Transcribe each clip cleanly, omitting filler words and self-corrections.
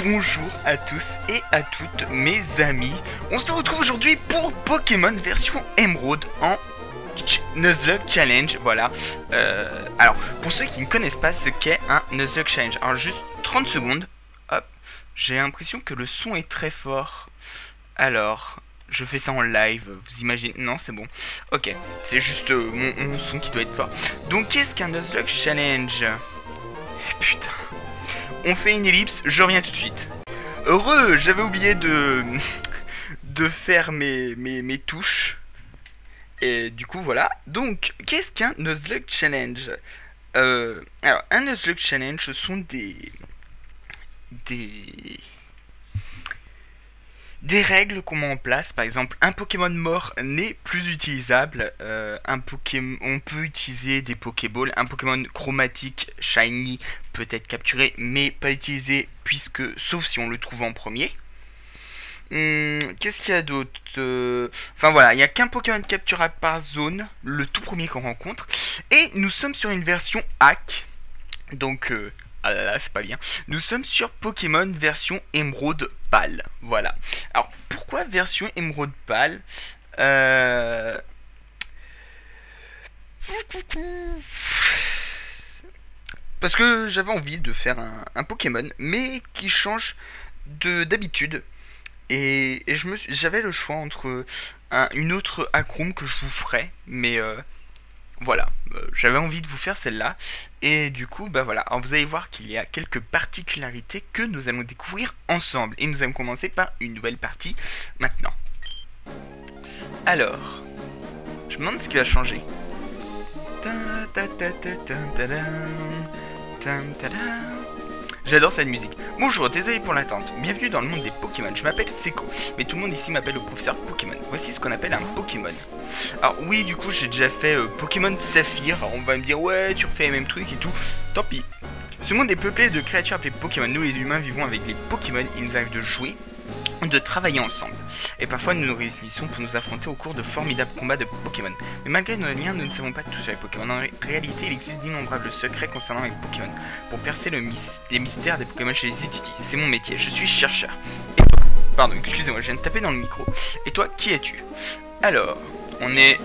Bonjour à tous et à toutes mes amis. On se retrouve aujourd'hui pour Pokémon version Emerald en Nuzlocke Challenge. Voilà. Alors, pour ceux qui ne connaissent pas ce qu'est un Nuzlocke Challenge, alors juste 30 secondes. Hop. J'ai l'impression que le son est très fort. Alors, je fais ça en live. Vous imaginez? Non, c'est bon. Ok. C'est juste mon son qui doit être fort. Donc, qu'est-ce qu'un Nuzlocke Challenge? Putain. On fait une ellipse, je reviens tout de suite. Heureux, j'avais oublié de faire mes touches. Et du coup, voilà. Donc, qu'est-ce qu'un Nuzlocke Challenge? Alors, un Nuzlocke Challenge, ce sont des règles qu'on met en place. Par exemple, un Pokémon mort n'est plus utilisable. On peut utiliser des Pokéballs. Un Pokémon chromatique shiny peut être capturé, mais pas utilisé, puisque sauf si on le trouve en premier. Qu'est-ce qu'il y a d'autre? Enfin voilà, il n'y a qu'un Pokémon capturable par zone, le tout premier qu'on rencontre. Et nous sommes sur une version hack. Donc, ah là là, c'est pas bien. Nous sommes sur Pokémon version Emerald Pâle. Voilà. Alors, pourquoi version Emerald Pâle? Parce que j'avais envie de faire un Pokémon, mais qui change d'habitude. Et j'avais le choix entre une autre hackroom que je vous ferai, mais voilà, j'avais envie de vous faire celle-là. Et du coup, bah voilà, alors vous allez voir qu'il y a quelques particularités que nous allons découvrir ensemble. Et nous allons commencer par une nouvelle partie maintenant. Alors, je me demande ce qui va changer. J'adore cette musique. Bonjour, désolé pour l'attente. Bienvenue dans le monde des Pokémon. Je m'appelle Seko, mais tout le monde ici m'appelle le professeur Pokémon. Voici ce qu'on appelle un Pokémon. Alors oui, du coup, j'ai déjà fait Pokémon Saphir. Alors, on va me dire, ouais, tu refais les mêmes trucs et tout. Tant pis. Ce monde est peuplé de créatures appelées Pokémon. Nous, les humains, vivons avec les Pokémon. Il nous arrive de jouer, de travailler ensemble. Et parfois, nous nous réunissons pour nous affronter au cours de formidables combats de Pokémon. Mais malgré nos liens, nous ne savons pas tout sur les Pokémon. En réalité, il existe d'innombrables secrets concernant les Pokémon. Pour percer les mystères des Pokémon chez les Utiti, c'est mon métier. Je suis chercheur. Et toi, pardon, excusez-moi, je viens de taper dans le micro. Et toi, qui es-tu? Alors, on est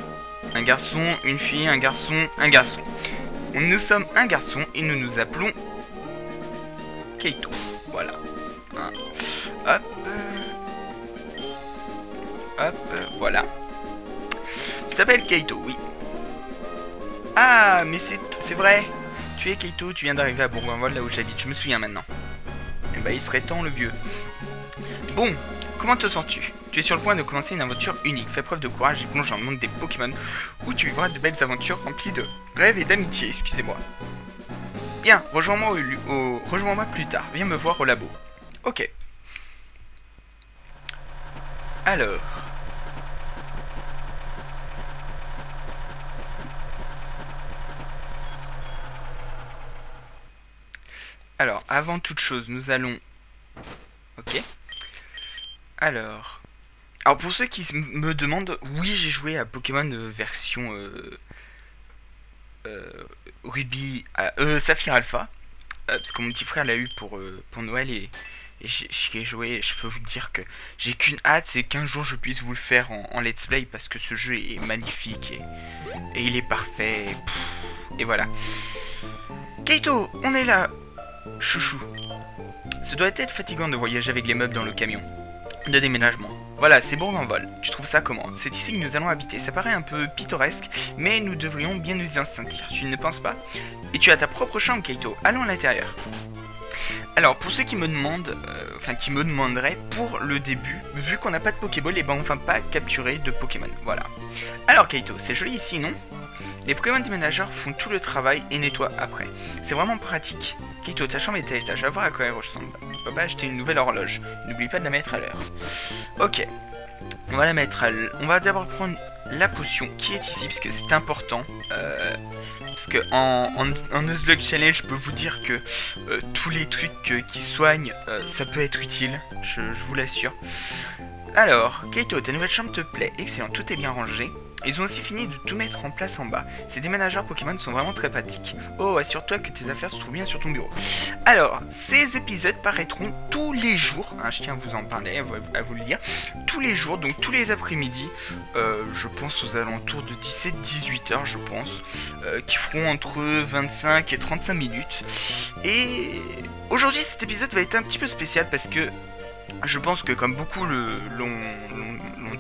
un garçon, une fille, un garçon, un garçon. Nous sommes un garçon et nous nous appelons Kaito. Voilà. Hop. Hop, voilà. Tu t'appelles Kaito, oui. Ah, mais c'est vrai. Tu es Kaito, tu viens d'arriver à Bourg-en-Vol, là où j'habite. Je me souviens maintenant. Eh ben, il serait temps, le vieux. Bon, comment te sens-tu? Tu es sur le point de commencer une aventure unique. Fais preuve de courage et plonge dans le monde des Pokémon, où tu vivras de belles aventures remplies de rêves et d'amitié, excusez-moi. Bien, rejoins-moi plus tard. Viens me voir au labo. Ok. Alors... avant toute chose, nous allons... Ok. Alors, pour ceux qui me demandent, oui, j'ai joué à Pokémon version Ruby, Saphir Alpha, parce que mon petit frère l'a eu pour Noël et j'y ai joué. Et je peux vous dire que j'ai qu'une hâte, c'est qu'un jour je puisse vous le faire en let's play, parce que ce jeu est magnifique et il est parfait. Et voilà. Kaito, on est là. Chouchou. Ce doit être fatigant de voyager avec les meubles dans le camion de déménagement. Voilà, c'est Bourg-en-Vol. Tu trouves ça comment? C'est ici que nous allons habiter. Ça paraît un peu pittoresque, mais nous devrions bien nous y sentir. Tu ne penses pas? Et tu as ta propre chambre, Kaito. Allons à l'intérieur. Alors, pour ceux qui me demandent, qui me demanderaient, pour le début, vu qu'on n'a pas de Pokéball, et ben on va pas capturer de Pokémon. Voilà. Alors, Kaito, c'est joli ici, non? Les Pokémon déménageurs font tout le travail et nettoient après. C'est vraiment pratique. Kaito, ta chambre est à l'étage. Va voir à quoi elle ressemble. Papa a acheté une nouvelle horloge. N'oublie pas de la mettre à l'heure. Ok. On va la mettre à l'heure. On va d'abord prendre la potion qui est ici, parce que c'est important. Parce que en Nuzlocke Challenge, je peux vous dire que tous les trucs qui soignent, ça peut être utile. Je vous l'assure. Alors, Kaito, ta nouvelle chambre te plaît. Excellent, tout est bien rangé. Ils ont aussi fini de tout mettre en place en bas. Ces déménageurs Pokémon sont vraiment très pratiques. Oh, assure-toi que tes affaires se trouvent bien sur ton bureau. Alors, ces épisodes paraîtront tous les jours, hein, je tiens à vous en parler, à vous le dire, tous les jours, donc tous les après-midi, je pense aux alentours de 17-18 heures, je pense, qui feront entre 25 et 35 minutes. Et aujourd'hui, cet épisode va être un petit peu spécial parce que je pense que comme beaucoup l'ont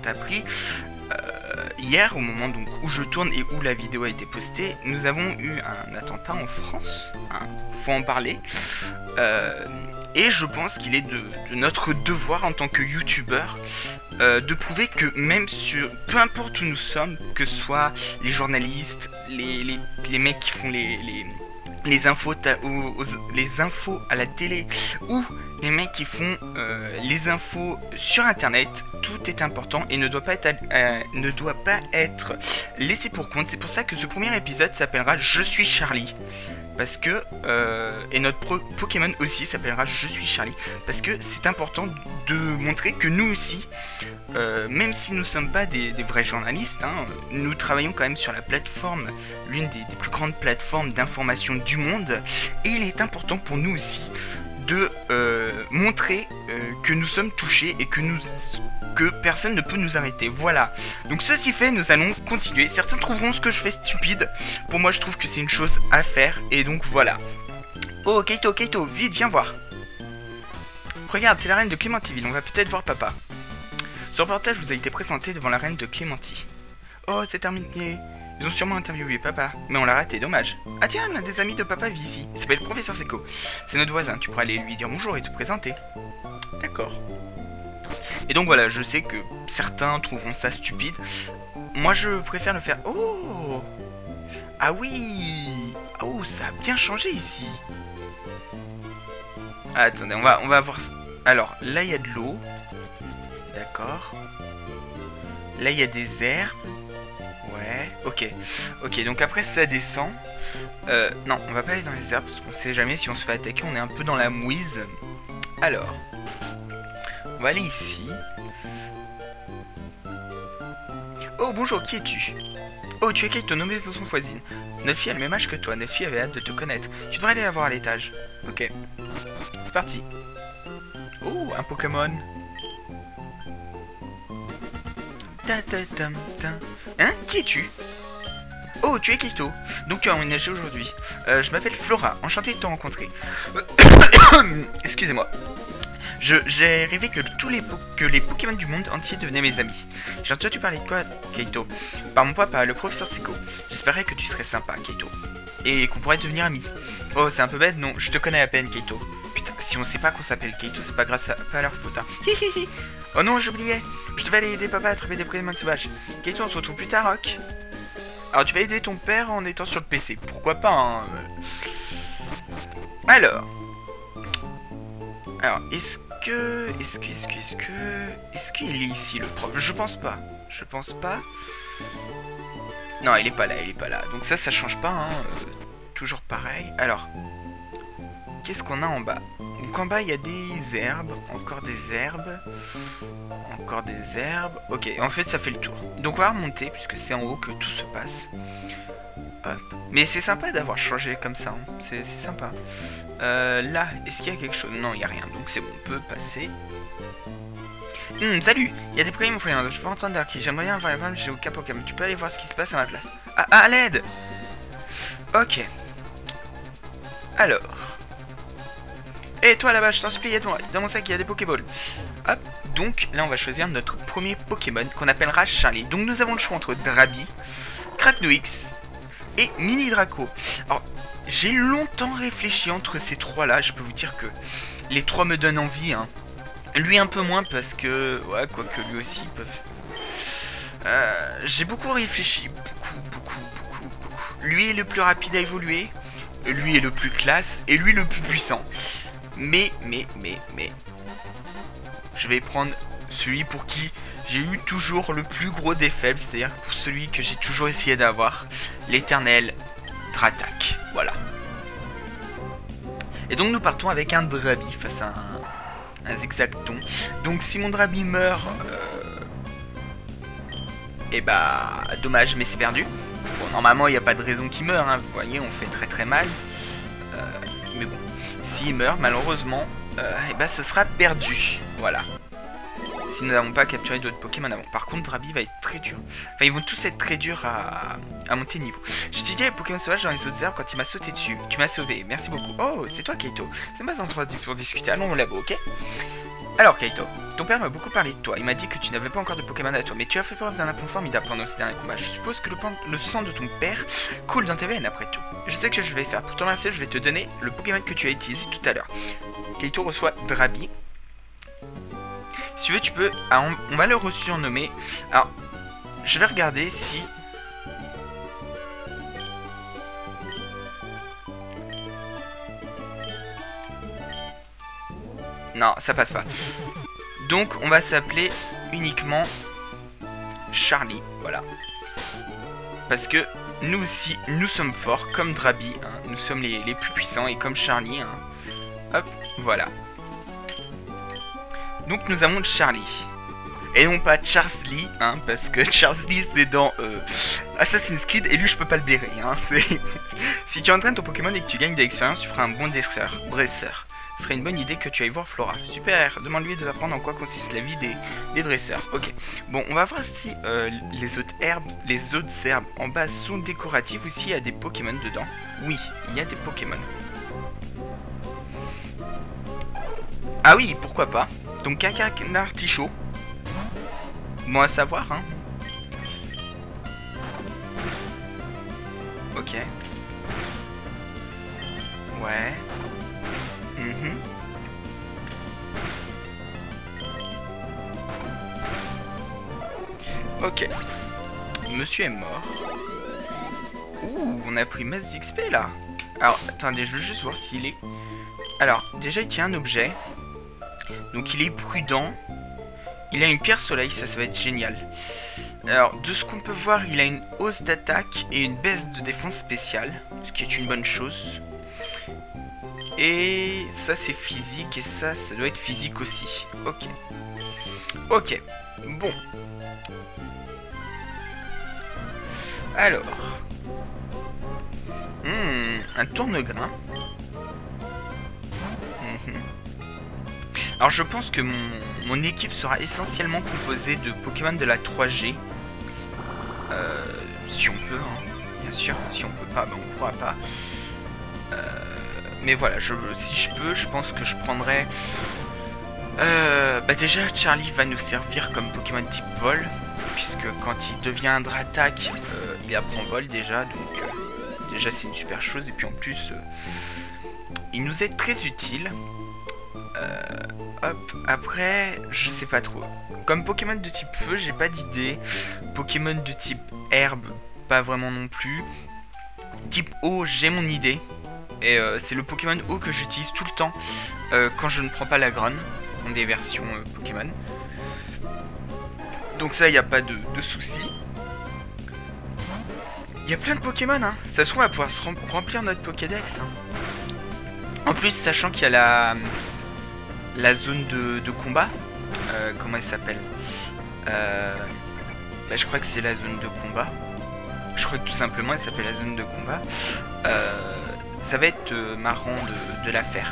appris, hier, au moment donc, où je tourne et où la vidéo a été postée, nous avons eu un attentat en France, hein, faut en parler, et je pense qu'il est de notre devoir en tant que youtubeur de prouver que même sur, peu importe où nous sommes, que ce soit les journalistes, les mecs qui font les infos les infos à la télé ou les mecs qui font les infos sur internet, tout est important et ne doit pas être laissé pour compte. C'est pour ça que ce premier épisode s'appellera Je suis Charlie. Parce que, et notre Pokémon aussi s'appellera Je suis Charlie. Parce que c'est important de montrer que nous aussi, même si nous ne sommes pas des vrais journalistes, hein, nous travaillons quand même sur la plateforme, l'une des plus grandes plateformes d'information du monde. Et il est important pour nous aussi de montrer que nous sommes touchés et que personne ne peut nous arrêter. Voilà. Donc ceci fait, nous allons continuer. Certains trouveront ce que je fais stupide. Pour moi, je trouve que c'est une chose à faire. Et donc voilà. Oh, Kaito, vite, viens voir. Regarde, c'est la reine de Clémentiville. On va peut-être voir papa. Ce reportage vous a été présenté devant la reine de Clémentie. Oh, c'est terminé. Ils ont sûrement interviewé papa, mais on l'a raté, dommage. Ah tiens, l'un des amis de papa vit ici. Il s'appelle Professeur Seco. C'est notre voisin, tu pourras aller lui dire bonjour et te présenter. D'accord. Et donc voilà, je sais que certains trouveront ça stupide. Moi, je préfère le faire... Oh! Ah oui! Oh, ça a bien changé ici. Ah, attendez, on va voir... Alors, là, il y a de l'eau. D'accord. Là, il y a des herbes. Ouais, ok, donc après ça descend. Non, on va pas aller dans les herbes parce qu'on sait jamais si on se fait attaquer, on est un peu dans la mouise. Alors, on va aller ici. Oh bonjour, qui es-tu? Oh, tu es Kaito, nommé de son voisine. Notre fille a le même âge que toi, notre fille avait hâte de te connaître. Tu devrais aller la voir à l'étage. Ok, c'est parti. Oh, un Pokémon. Hein? Qui es-tu? Oh, tu es Kaito. Donc tu as emménagé aujourd'hui. Je m'appelle Flora, enchanté de te rencontrer. Excusez-moi. J'ai rêvé que les Pokémon du monde entier devenaient mes amis. J'ai entendu parler de quoi, Kaito? Par mon papa, le professeur Seco. J'espérais que tu serais sympa, Kaito. Et qu'on pourrait devenir amis. Oh, c'est un peu bête, non? Je te connais à peine, Kaito. Putain, si on sait pas qu'on s'appelle Kaito, c'est pas grâce pas à leur faute, hein. Hihihi. Oh non, j'oubliais. Je devais aller aider papa à attraper des Pokémon sauvages. Kaito, on se retrouve plus tard, Rock. Alors, tu vas aider ton père en étant sur le PC. Pourquoi pas, hein. Alors, est-ce qu'il est ici, le prof? Je pense pas. Non, il est pas là, Donc ça change pas, hein. Toujours pareil. Alors, qu'est-ce qu'on a en bas? Donc en bas, il y a des herbes, encore des herbes. Ok, en fait, ça fait le tour. Donc on va remonter, puisque c'est en haut que tout se passe. Hop. Mais c'est sympa d'avoir changé comme ça, hein. C'est sympa. Là, est-ce qu'il y a quelque chose? Non, il n'y a rien, donc c'est bon, on peut passer. Salut, il y a des Pokémon, je peux entendre qui. J'aimerais bien avoir les j'ai aucun Pokémon. Tu peux aller voir ce qui se passe à ma place. Ah, à l'aide. Ok. Alors. Et toi là-bas, je t'en supplie, aide-moi. Dans mon sac, il y a des Pokéballs. Hop. Donc là, on va choisir notre premier Pokémon qu'on appellera Charlie. Donc nous avons le choix entre Drabi, Kratnouix et Mini Draco. Alors, j'ai longtemps réfléchi entre ces trois-là. Je peux vous dire que les trois me donnent envie, hein. Lui un peu moins parce que... Ouais, quoique lui aussi, ils peuvent... j'ai beaucoup réfléchi. Beaucoup. Lui est le plus rapide à évoluer. Lui est le plus classe. Et lui le plus puissant. Mais... Je vais prendre celui pour qui j'ai eu toujours le plus gros des faibles. C'est-à-dire pour celui que j'ai toujours essayé d'avoir. L'éternel Dratak. Voilà. Et donc nous partons avec un Drabi face à un Zigzagton. Donc si mon Drabi meurt Et bah, dommage, mais c'est perdu. Bon, normalement, il n'y a pas de raison qu'il meure, hein. Vous voyez, on fait très très mal. Mais bon, s'il meurt, malheureusement, et bah, ce sera perdu. Voilà. Si nous n'avons pas capturé d'autres Pokémon avant. Par contre, Drabi va être très dur. Enfin, ils vont tous être très durs à monter niveau. Je t'ai dit les Pokémon sauvages dans les autres herbes quand il m'a sauté dessus. Tu m'as sauvé, merci beaucoup. Oh, c'est toi, Kaito. C'est pas endroit pour discuter. Allons au labo, ok? Alors, Kaito, ton père m'a beaucoup parlé de toi. Il m'a dit que tu n'avais pas encore de Pokémon à toi, mais tu as fait preuve d'un aplomb formidable pendant ces derniers combats. Je suppose que le sang de ton père coule dans tes veines après tout. Je sais que je vais faire. Pour te remercier, je vais te donner le Pokémon que tu as utilisé tout à l'heure. Kaito reçoit Drabi. Si tu veux, tu peux... Ah, on va le surnommer. Alors, je vais regarder si... Non, ça passe pas. Donc, on va s'appeler uniquement Charlie. Voilà. Parce que nous aussi, nous sommes forts, comme Drabi. Hein, nous sommes les plus puissants, et comme Charlie. Hein. Hop, voilà. Donc nous avons Charlie. Et non pas Charles Lee, hein, parce que Charles Lee c'est dans Assassin's Creed et lui je peux pas le blairer. Hein, si tu entraînes ton Pokémon et que tu gagnes de l'expérience, tu feras un bon dresseur. Ce serait une bonne idée que tu ailles voir Flora. Super, demande-lui de t'apprendre en quoi consiste la vie des dresseurs. Ok, bon, on va voir si les autres herbes en bas sont décoratives ou s'il y a des Pokémon dedans. Oui, il y a des Pokémon. Ah oui, pourquoi pas. Donc un canard artichaut. Bon à savoir, hein. Ok. Ouais. Ok. Monsieur est mort. Ouh, on a pris masse d'XP là. Alors, attendez, je veux juste voir s'il est... Alors, déjà il tient un objet. Donc il est prudent. Il a une pierre soleil, ça va être génial. Alors, de ce qu'on peut voir, il a une hausse d'attaque et une baisse de défense spéciale. Ce qui est une bonne chose. Et ça c'est physique et ça doit être physique aussi. Ok. Ok. Bon. Alors. Un tourne-grain. Alors je pense que mon équipe sera essentiellement composée de Pokémon de la 3G. Si on peut, hein. Bien sûr. Si on peut pas, ben on pourra pas. Mais voilà, si je peux, je pense que je prendrai... bah déjà, Charlie va nous servir comme Pokémon type vol. Puisque quand il deviendra attaque, il apprend vol déjà. Donc déjà c'est une super chose. Et puis en plus, il nous est très utile. Hop, après, je sais pas trop. Comme Pokémon de type feu, j'ai pas d'idée. Pokémon de type herbe, pas vraiment non plus. Type eau, j'ai mon idée. Et c'est le Pokémon eau que j'utilise tout le temps quand je ne prends pas la Gronne dans des versions Pokémon. Donc ça, il n'y a pas de souci. Il y a plein de Pokémon, hein. Ça se trouve, on va pouvoir remplir notre Pokédex. Hein. En plus, sachant qu'il y a la zone de combat. Comment elle s'appelle bah, je crois que c'est la zone de combat. Je crois que tout simplement, elle s'appelle la zone de combat. Ça va être marrant de la faire.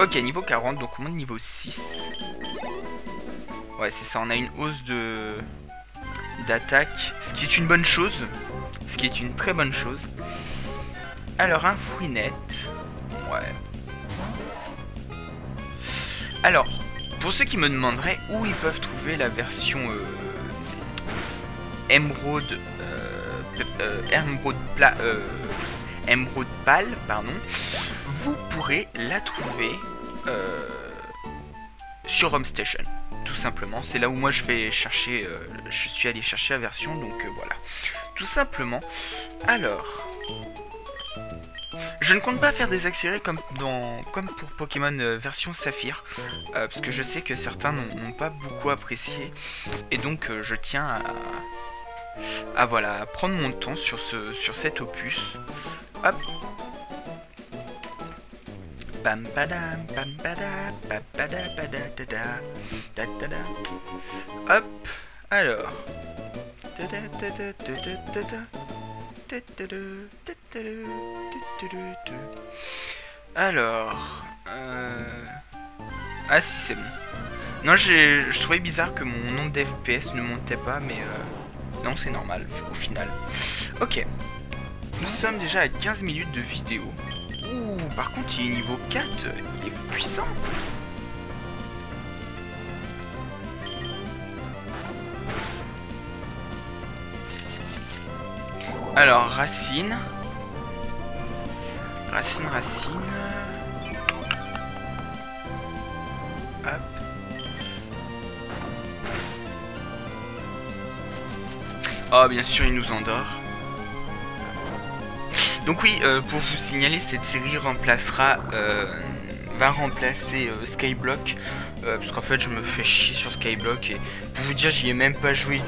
Ok, niveau 40, donc on monte niveau 6. Ouais, c'est ça, on a une hausse d'attaque, ce qui est une bonne chose. Ce qui est une très bonne chose. Alors, un Fouinette. Ouais. Alors, pour ceux qui me demanderaient où ils peuvent trouver la version Emerald Pâle, pardon, vous pourrez la trouver sur Home Station, tout simplement. C'est là où moi je vais chercher, je suis allé chercher la version, donc voilà, tout simplement. Alors, je ne compte pas faire des accélérés comme pour Pokémon version Saphir, parce que je sais que certains n'ont pas beaucoup apprécié, et donc je tiens à voilà, prendre mon temps sur cet opus. Hop. Bam badam bam bada bam bada bada da da da da. Hop. Alors. Alors. Ah si, c'est bon. Non, je trouvais bizarre que mon nombre d'FPS ne montait pas, mais non, c'est normal au final. Ok. Nous sommes déjà à 15 minutes de vidéo. Ouh, par contre, il est niveau 4, il est puissant. Alors, Racine. Racine. Hop. Oh, bien sûr, il nous endort. Donc oui, pour vous signaler, cette série va remplacer Skyblock. Parce qu'en fait, je me fais chier sur Skyblock. Et pour vous dire, j'y ai même pas joué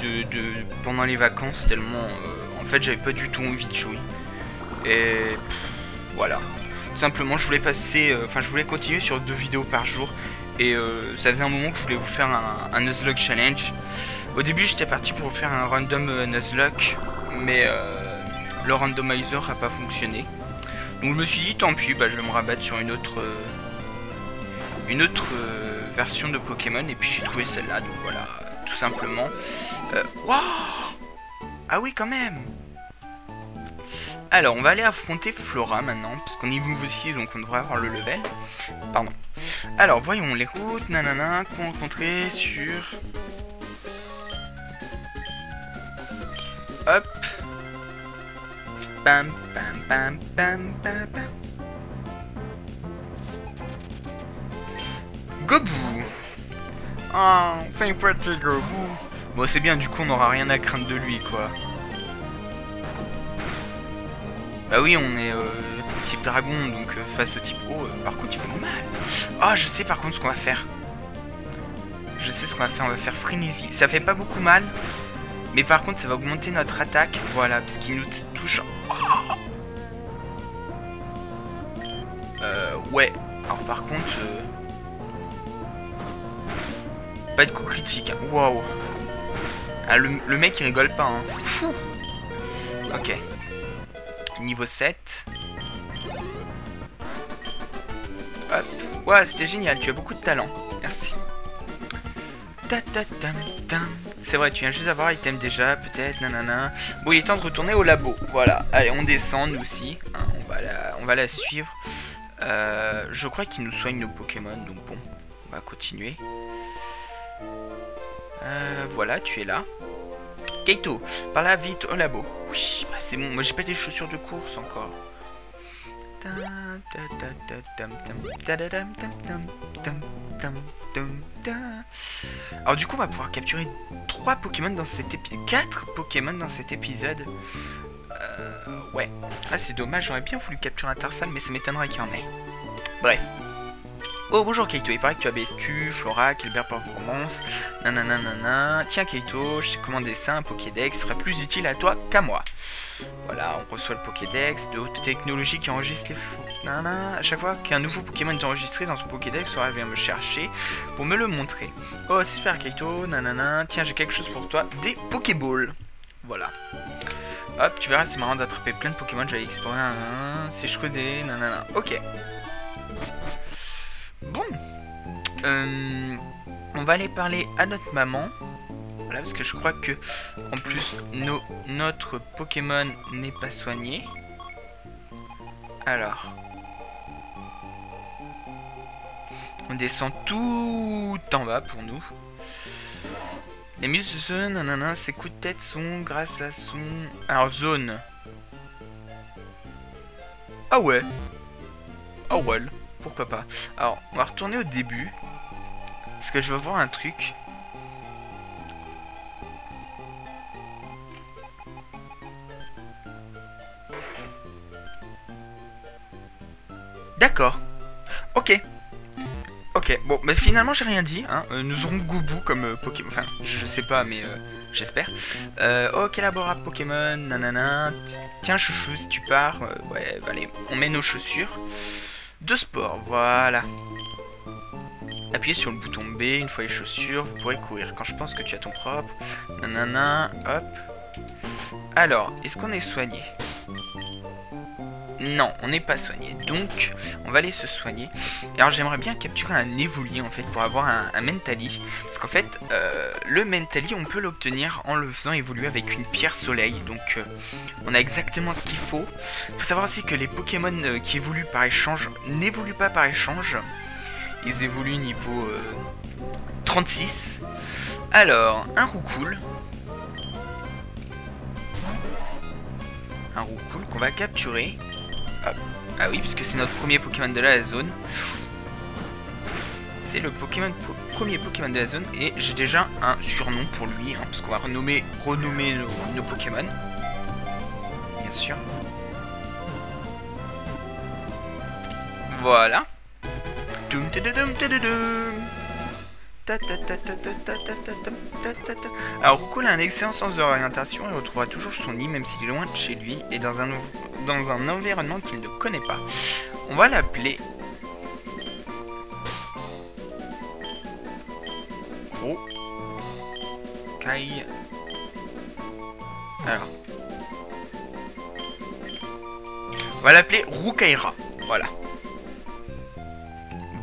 pendant les vacances, tellement... en fait, j'avais pas du tout envie de jouer. Et voilà. Tout simplement, je voulais je voulais continuer sur 2 vidéos par jour. Et ça faisait un moment que je voulais vous faire un Nuzlocke challenge. Au début, j'étais parti pour vous faire un random Nuzlocke, mais le randomizer n'a pas fonctionné. Donc je me suis dit, tant pis, je vais me rabattre sur une autre version de Pokémon. Et puis j'ai trouvé celle-là, donc voilà, tout simplement. Waouh! Ah oui, quand même! Alors, on va aller affronter Flora maintenant, parce qu'on est niveau 6, donc on devrait avoir le level. Pardon. Alors, voyons les routes, nanana, qu'on rencontrait sur... Hop. Bam, bam, bam, bam, bam, bam. Gobou. Oh, c'est un petit Gobou. Bon, c'est bien, du coup, on n'aura rien à craindre de lui, quoi. Bah oui, on est type dragon, donc face au type eau, par contre il fait mal. Ah, je sais par contre ce qu'on va faire. Je sais ce qu'on va faire, on va faire frénésie. Ça fait pas beaucoup mal, mais par contre ça va augmenter notre attaque, voilà, parce qu'il nous touche. Oh, ouais, alors par contre... pas de coup critique, hein. Waouh. Ah, le mec il rigole pas, hein. Fou. Ok. Niveau 7. Hop. Ouais, c'était génial, tu as beaucoup de talent. Merci. C'est vrai, tu viens juste d'avoir item déjà, peut-être, nanana. Bon, il est temps de retourner au labo. Voilà. Allez, on descend, nous aussi. Hein, on va la suivre. Je crois qu'il nous soigne nos Pokémon, donc bon, on va continuer. Voilà, tu es là. Kaito, par là vite au labo. Oui, bah c'est bon, moi j'ai pas des chaussures de course encore. Alors du coup on va pouvoir capturer 3 Pokémon dans cet épisode. 4 Pokémon dans cet épisode. Ouais. Ah c'est dommage, j'aurais bien voulu capturer un Tarsal, mais ça m'étonnerait qu'il y en ait. Bref. Oh bonjour Kaito, il paraît que tu as battu Flora, Kelber Performance, nanana. Tiens Kaito, je t'ai commandé ça, un Pokédex sera plus utile à toi qu'à moi. Voilà, on reçoit le Pokédex de haute technologie qui enregistre les faux. Nanana. À chaque fois qu'un nouveau Pokémon est enregistré dans son Pokédex, Flora vient me chercher pour me le montrer. Oh super Kaito, nanana. Tiens j'ai quelque chose pour toi, des Pokéballs. Voilà. Hop, tu verras c'est marrant d'attraper plein de Pokémon, j'allais explorer c'est chaudé, nanana. Ok. Bon, on va aller parler à notre maman. Voilà, parce que je crois que en plus notre Pokémon n'est pas soigné. Alors, on descend tout en bas pour nous. Les muscles, nanana, ses coups de tête sont grâce à son... Alors, zone. Ah ouais. Oh well. Pourquoi pas. Alors, on va retourner au début. Parce que je veux voir un truc. D'accord. Ok. Ok, bon, mais finalement j'ai rien dit. Hein. Nous aurons Goubou comme Pokémon. Enfin, je sais pas, mais j'espère. Ok, laborable Pokémon, nanana. Tiens, chouchou, si tu pars. Ouais, allez, on met nos chaussures. De sport, voilà. Appuyez sur le bouton B, une fois les chaussures, vous pourrez courir. Quand je pense que tu as ton propre... Nanana, hop. Alors, est-ce qu'on est soigné? Non, on n'est pas soigné. Donc, on va aller se soigner. Alors, j'aimerais bien capturer un Evoli, en fait, pour avoir un Mentali. Parce qu'en fait, le Mentali, on peut l'obtenir en le faisant évoluer avec une pierre soleil. Donc, on a exactement ce qu'il faut. Il faut savoir aussi que les Pokémon qui évoluent par échange n'évoluent pas par échange. Ils évoluent niveau 36. Alors, un Roucoule. Un Roucoule qu'on va capturer. Hop. Ah oui, puisque c'est notre premier Pokémon de la zone. C'est le premier Pokémon de la zone. Et j'ai déjà un surnom pour lui. Hein, parce qu'on va renommer nos Pokémon. Bien sûr. Voilà. Alors Roucoule a un excellent sens de l'orientation et retrouvera toujours son nid même s'il est loin de chez lui et dans un environnement qu'il ne connaît pas. On va l'appeler Roucaille. Alors, on va l'appeler Roucaillera. Voilà.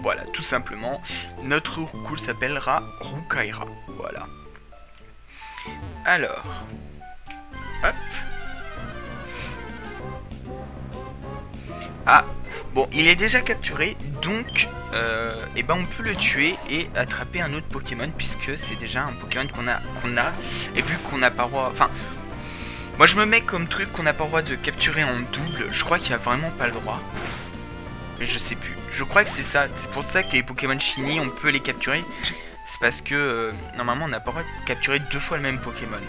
Voilà, tout simplement, notre Roucoule s'appellera Roucaillera. Voilà. Alors, hop. Ah, bon, il est déjà capturé, donc, eh ben, on peut le tuer et attraper un autre Pokémon, puisque c'est déjà un Pokémon qu'on a, et vu qu'on n'a pas le droit, enfin, moi je me mets comme truc qu'on n'a pas le droit de capturer en double, je crois qu'il n'y a vraiment pas le droit, mais je sais plus. Je crois que c'est ça, c'est pour ça que les Pokémon Shiny, on peut les capturer. C'est parce que, normalement, on n'a pas le droit de capturer 2 fois le même Pokémon.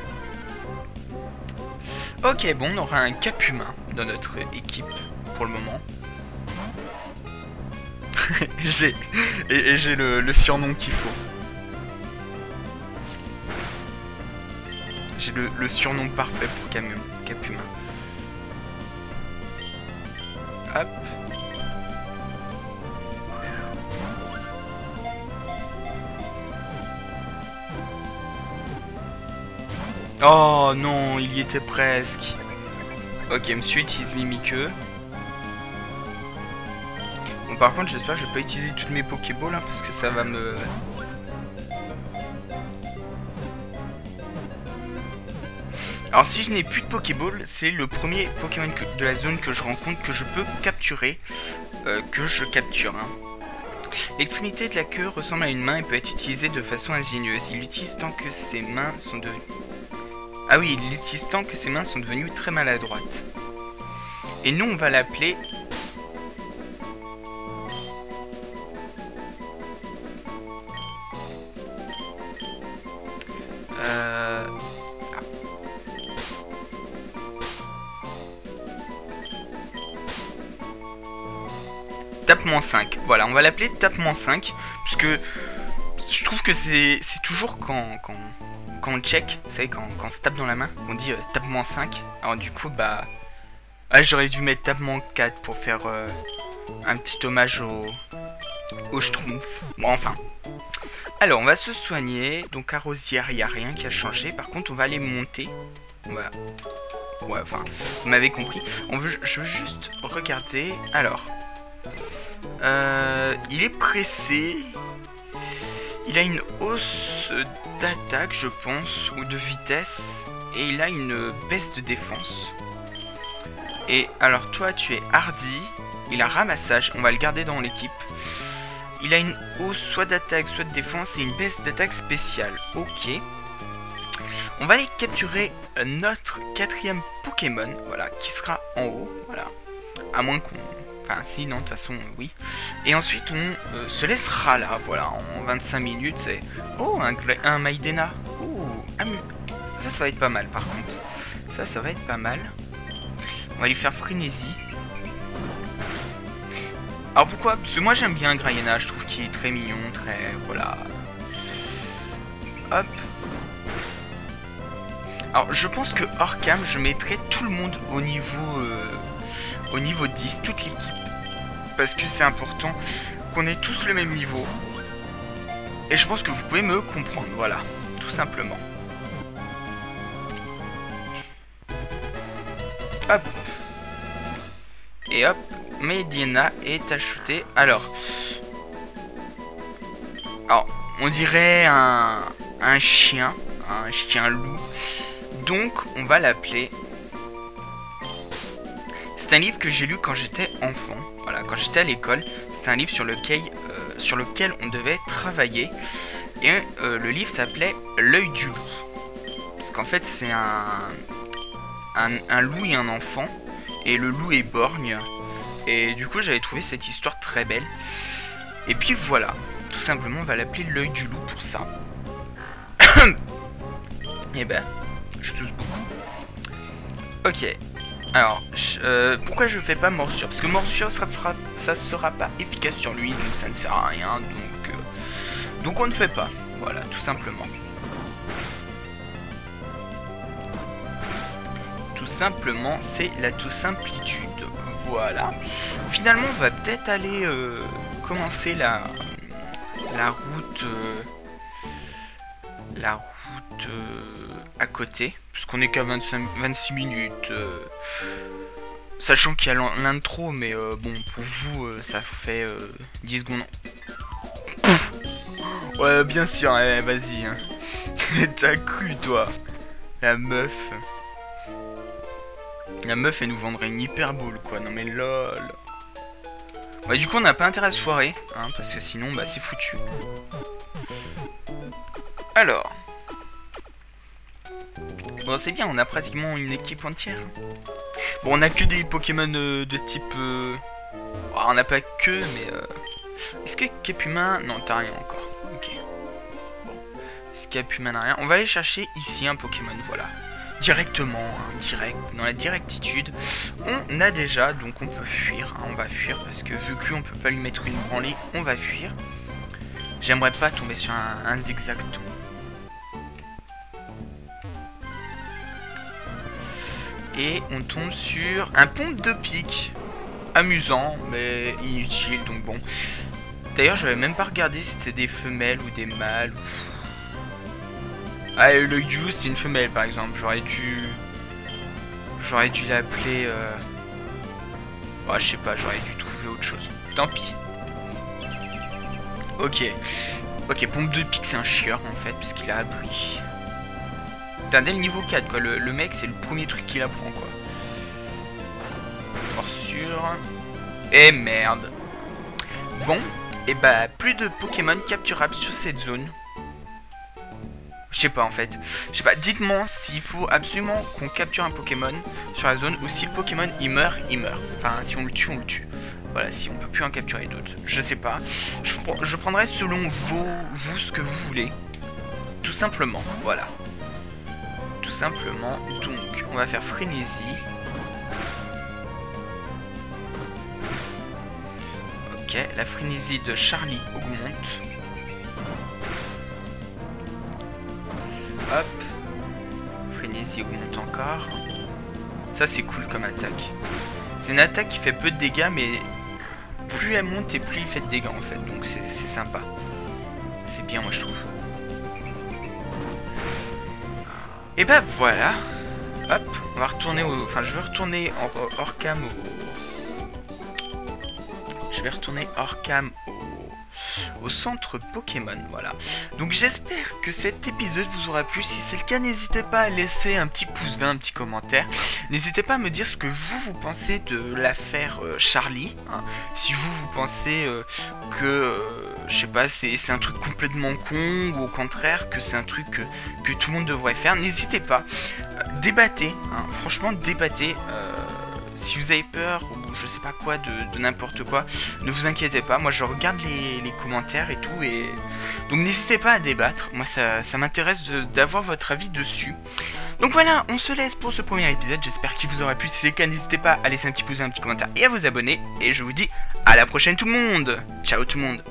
Ok, bon, on aura un Capumin dans notre équipe, pour le moment. j'ai le surnom qu'il faut. J'ai le surnom parfait pour Capumin. Hop. Oh non, il y était presque. Ok, monsieur utilise Mimiqueux. Bon, par contre, j'espère que je vais pas utiliser toutes mes Pokéballs là, parce que ça va me... Alors, si je n'ai plus de Pokéball, c'est le premier Pokémon de la zone que je rencontre, que je peux capturer, que je capture. Hein. L'extrémité de la queue ressemble à une main et peut être utilisée de façon ingénieuse. Il l'utilise tant que ses mains sont devenues... Ah oui, il l'utilise tant que ses mains sont devenues très maladroites. Et nous, on va l'appeler... Tape-5. Voilà, on va l'appeler Tape-5. Parce que je trouve que c'est toujours quand on check, vous savez, quand on se tape dans la main, on dit Tape-5. Alors du coup, bah... Ah, j'aurais dû mettre Tape-4 pour faire un petit hommage au Schtroumpf. Bon, enfin. Alors, on va se soigner. Donc, à Rosière, il n'y a rien qui a changé. Par contre, on va aller monter. Voilà. Ouais, enfin, vous m'avez compris. Je veux juste regarder. Alors... il est pressé. Il a une hausse d'attaque, je pense, ou de vitesse. Et il a une baisse de défense. Et alors toi, tu es hardi. Il a ramassage. On va le garder dans l'équipe. Il a une hausse soit d'attaque, soit de défense. Et une baisse d'attaque spéciale. Ok. On va aller capturer notre 4e Pokémon. Voilà, qui sera en haut. Voilà. À moins qu'on... Enfin, si, non, de toute façon, oui. Et ensuite, on se laissera là, voilà, en 25 minutes, c'est... Oh, un Maïdena. Oh, ça va être pas mal, par contre. Ça va être pas mal. On va lui faire frénésie. Alors, pourquoi? Parce que moi, j'aime bien Grayena, je trouve qu'il est très mignon, très... Voilà. Hop. Alors, je pense que hors cam, je mettrai tout le monde au niveau 10, toute l'équipe. Parce que c'est important qu'on ait tous le même niveau. Et je pense que vous pouvez me comprendre, voilà, tout simplement. Hop. Et hop, Medina est ajoutée. Alors, on dirait un chien loup. Donc, on va l'appeler. C'est un livre que j'ai lu quand j'étais enfant. Voilà, quand j'étais à l'école. C'est un livre sur lequel on devait travailler. Et le livre s'appelait L'œil du loup. Parce qu'en fait, c'est un loup et un enfant. Et le loup est borgne. Et du coup, j'avais trouvé cette histoire très belle. Et puis voilà. Tout simplement, on va l'appeler L'œil du loup pour ça. Et ben, je tousse beaucoup. Ok. Alors, pourquoi je fais pas morsure? Parce que morsure, ça sera pas efficace sur lui, donc ça ne sert à rien. Donc on ne fait pas. Voilà, tout simplement. Tout simplement, c'est la tout simplitude. Voilà. Finalement, on va peut-être aller commencer la route. À côté, puisqu'on est qu'à 26 minutes. Sachant qu'il y a l'intro, mais bon, pour vous, ça fait 10 secondes. Ouais, bien sûr, vas-y. Hein. T'as cru, toi. La meuf, elle nous vendrait une hyperbole, quoi. Non, mais lol. Bah, du coup, on n'a pas intérêt à se foirer, hein, parce que sinon, bah, c'est foutu. Alors. Bon, c'est bien, on a pratiquement une équipe entière. Bon, on a que des Pokémon de type... Oh, on n'a pas que, mais... Est-ce que Capumin... Non, t'as rien encore. Ok. Bon. Est-ce que Capumin n'a rien? On va aller chercher ici un Pokémon, voilà. Directement, hein, direct, dans la directitude. On a déjà, donc on peut fuir. Hein, on va fuir, parce que vu que lui, on peut pas lui mettre une branlée, on va fuir. J'aimerais pas tomber sur un zigzag tout. Et on tombe sur un pompe de pique. Amusant, mais inutile, donc bon. D'ailleurs, j'avais même pas regardé si c'était des femelles ou des mâles. Ah, l'œil du loup, c'était une femelle, par exemple. J'aurais dû l'appeler... Ouais, je sais pas, j'aurais dû trouver autre chose. Tant pis. Ok. Ok, pompe de pique, c'est un chieur, en fait, puisqu'il a abri. Dès le niveau 4 quoi, le mec c'est le premier truc qu'il apprend quoi. Morsure. Et merde. Bon, et bah plus de Pokémon capturables sur cette zone. Je sais pas en fait. Je sais pas, dites-moi s'il faut absolument qu'on capture un Pokémon sur la zone ou si le Pokémon il meurt, il meurt. Enfin si on le tue, on le tue. Voilà, si on peut plus en capturer d'autres. Je sais pas. Je prendrai selon vous ce que vous voulez. Tout simplement, voilà. Tout simplement, donc on va faire frénésie. Ok, la frénésie de Charlie augmente. Hop, frénésie augmente encore. Ça c'est cool comme attaque. C'est une attaque qui fait peu de dégâts, mais plus elle monte et plus il fait de dégâts en fait. Donc c'est sympa. C'est bien moi je trouve. Et bah voilà. Hop, on va retourner au... Enfin, je vais retourner hors cam Je vais retourner hors cam au centre Pokémon, voilà. Donc j'espère que cet épisode vous aura plu. Si c'est le cas, n'hésitez pas à laisser un petit pouce vert, un petit commentaire. N'hésitez pas à me dire ce que vous pensez de l'affaire Charlie. Hein. Si vous pensez que, je sais pas, c'est un truc complètement con, ou au contraire que c'est un truc que tout le monde devrait faire. N'hésitez pas, débattez, hein. Franchement débattez. Si vous avez peur ou je sais pas quoi de n'importe quoi, ne vous inquiétez pas, moi je regarde les commentaires et tout, et donc n'hésitez pas à débattre, moi ça m'intéresse d'avoir votre avis dessus. Donc voilà, on se laisse pour ce premier épisode, j'espère qu'il vous aura plu. Si c'est le cas, n'hésitez pas à laisser un petit pouce, un petit commentaire et à vous abonner, et je vous dis à la prochaine tout le monde. Ciao tout le monde.